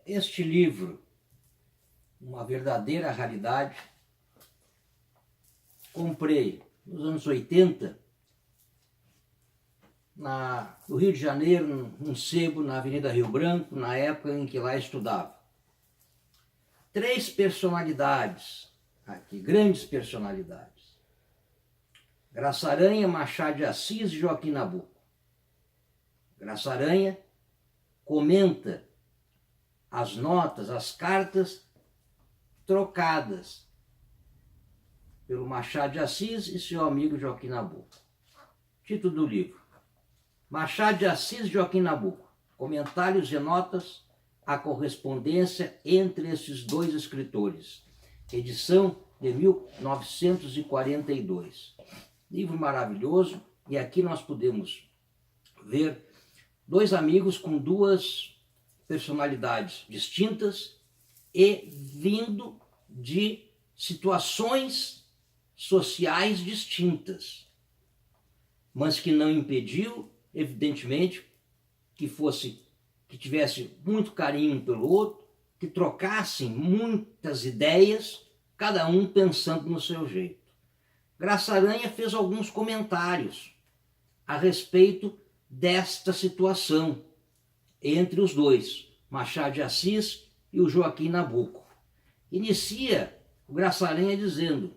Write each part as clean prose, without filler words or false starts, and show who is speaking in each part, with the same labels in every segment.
Speaker 1: Este livro, uma verdadeira raridade, comprei nos anos 80, no Rio de Janeiro, num sebo na Avenida Rio Branco, na época em que lá estudava. 3 personalidades aqui, grandes personalidades: Graça Aranha, Machado de Assis e Joaquim Nabuco. Graça Aranha comenta as notas, as cartas trocadas pelo Machado de Assis e seu amigo Joaquim Nabuco. Título do livro: Machado de Assis e Joaquim Nabuco, comentários e notas à correspondência entre esses dois escritores. Edição de 1942. Livro maravilhoso, e aqui nós podemos ver 2 amigos com 2 personalidades distintas e vindo de situações sociais distintas, mas que não impediu, evidentemente, que tivesse muito carinho pelo outro, que trocassem muitas ideias, cada um pensando no seu jeito. Graça Aranha fez alguns comentários a respeito desta situação entre os dois, Machado de Assis e o Joaquim Nabuco. Inicia o Graça Aranha dizendo: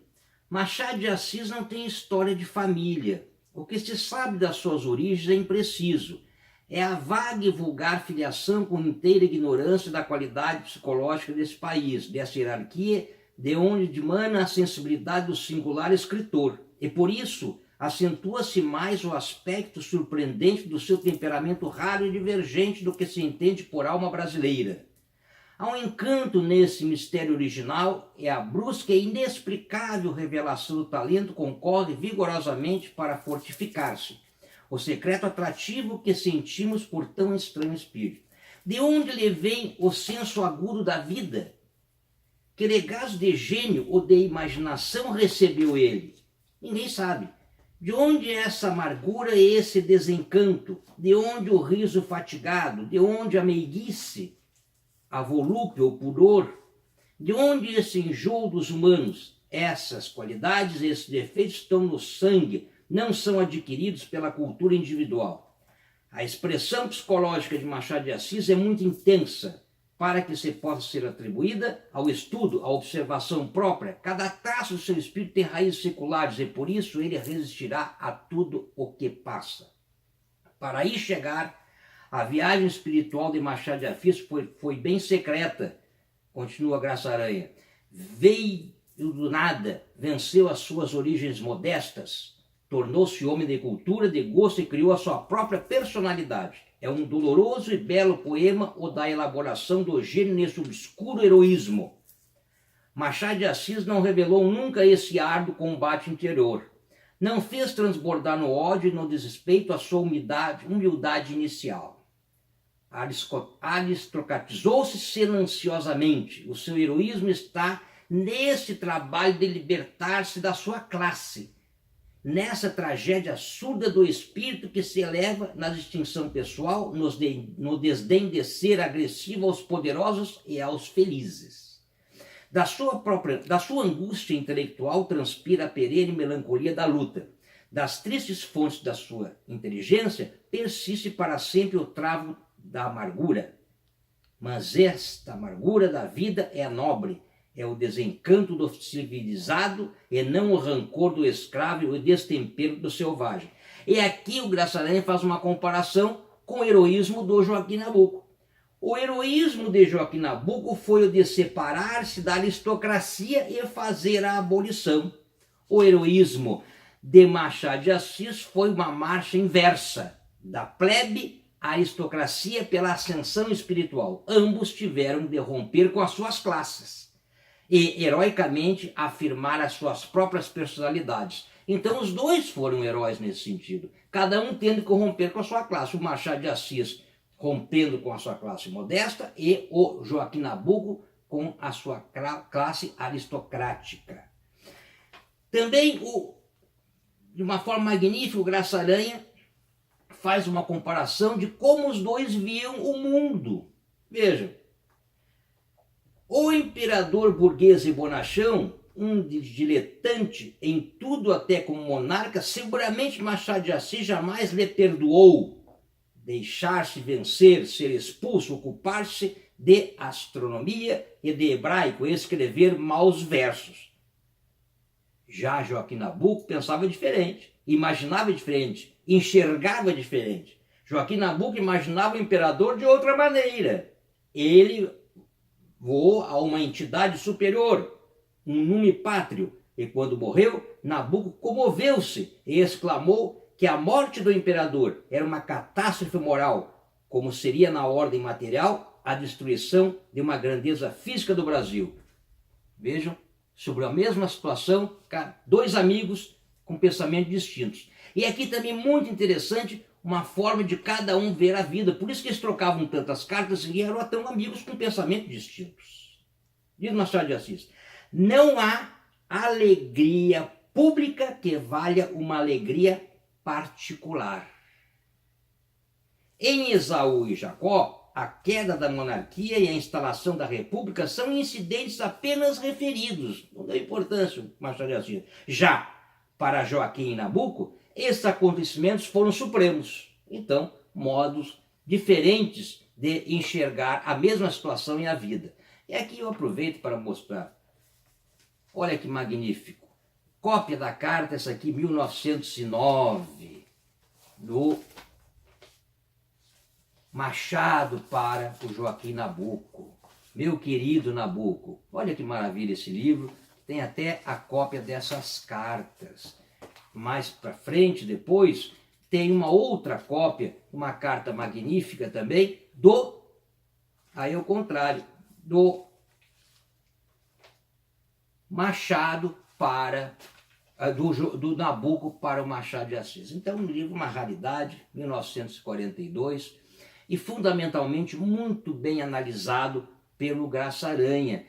Speaker 1: Machado de Assis não tem história de família. O que se sabe das suas origens é impreciso. É a vaga e vulgar filiação com inteira ignorância da qualidade psicológica desse país, dessa hierarquia, de onde dimana a sensibilidade do singular escritor. E por isso acentua-se mais o aspecto surpreendente do seu temperamento raro e divergente do que se entende por alma brasileira. Há um encanto nesse mistério original, e a brusca e inexplicável revelação do talento concorre vigorosamente para fortificar-se o secreto atrativo que sentimos por tão estranho espírito. De onde lhe vem o senso agudo da vida? Que legado de gênio ou de imaginação recebeu ele? Ninguém sabe. De onde essa amargura e esse desencanto? De onde o riso fatigado? De onde a meiguice, a volúpia, o pudor? De onde esse enjoo dos humanos? Essas qualidades, esses defeitos estão no sangue, não são adquiridos pela cultura individual. A expressão psicológica de Machado de Assis é muito intensa para que se possa ser atribuída ao estudo, à observação própria. Cada traço do seu espírito tem raízes seculares e por isso ele resistirá a tudo o que passa. Para aí chegar, a viagem espiritual de Machado de Assis foi bem secreta, continua Graça Aranha. Veio do nada, venceu as suas origens modestas, tornou-se homem de cultura, de gosto e criou a sua própria personalidade. É um doloroso e belo poema o da elaboração do gênio nesse obscuro heroísmo. Machado de Assis não revelou nunca esse árduo combate interior. Não fez transbordar no ódio e no desrespeito a sua humildade inicial. Aristocratizou-se silenciosamente. O seu heroísmo está nesse trabalho de libertar-se da sua classe, nessa tragédia surda do espírito que se eleva na distinção pessoal, no desdém de ser agressivo aos poderosos e aos felizes. Da sua angústia intelectual transpira a perene melancolia da luta. Das tristes fontes da sua inteligência persiste para sempre o travo da amargura. Mas esta amargura da vida é nobre, é o desencanto do civilizado e não o rancor do escravo e o destempero do selvagem. E aqui o Graça Aranha faz uma comparação com o heroísmo do Joaquim Nabuco. O heroísmo de Joaquim Nabuco foi o de separar-se da aristocracia e fazer a abolição. O heroísmo de Machado de Assis foi uma marcha inversa, da plebe à aristocracia pela ascensão espiritual. Ambos tiveram de romper com as suas classes e heroicamente afirmar as suas próprias personalidades. Então os dois foram heróis nesse sentido, cada um tendo que romper com a sua classe. O Machado de Assis rompendo com a sua classe modesta e o Joaquim Nabuco com a sua classe aristocrática. Também, de uma forma magnífica, o Graça Aranha faz uma comparação de como os dois viam o mundo. Veja, O imperador burguês e bonachão, um diletante em tudo até como monarca, seguramente Machado de Assis jamais lhe perdoou deixar-se vencer, ser expulso, ocupar-se de astronomia e de hebraico, escrever maus versos. Já Joaquim Nabuco pensava diferente, imaginava diferente, enxergava diferente. Joaquim Nabuco imaginava o imperador de outra maneira. Ele voou a uma entidade superior, um nume pátrio, e quando morreu, Nabuco comoveu-se e exclamou que a morte do imperador era uma catástrofe moral, como seria na ordem material a destruição de uma grandeza física do Brasil. Vejam, sobre a mesma situação, dois amigos com pensamentos distintos. E aqui também muito interessante uma forma de cada um ver a vida. Por isso que eles trocavam tantas cartas e eram tão amigos com pensamentos distintos. Diz Machado de Assis: não há alegria pública que valha uma alegria particular. Em Esaú e Jacó, a queda da monarquia e a instalação da república são incidentes apenas referidos. Não dá importância, Machado de Assis. Já para Joaquim e Nabuco, esses acontecimentos foram supremos. Então, modos diferentes de enxergar a mesma situação e a vida. E aqui eu aproveito para mostrar. Olha que magnífico. Cópia da carta, essa aqui, 1909, do Machado para o Joaquim Nabuco. Meu querido Nabuco. Olha que maravilha esse livro. Tem até a cópia dessas cartas. Mais para frente, depois, tem uma outra cópia, uma carta magnífica também, aí é o contrário, do Machado para do Nabuco para o Machado de Assis. Então, um livro, uma raridade, 1942, e fundamentalmente muito bem analisado pelo Graça Aranha,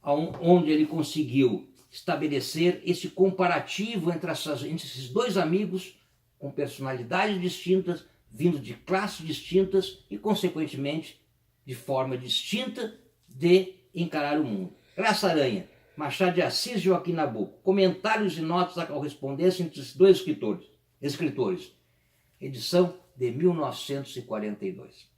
Speaker 1: onde ele conseguiu estabelecer esse comparativo entre esses dois amigos com personalidades distintas, vindo de classes distintas e, consequentemente, de forma distinta de encarar o mundo. Graça Aranha, Machado de Assis e Joaquim Nabuco. Comentários e notas da correspondência entre esses dois escritores. Edição de 1942.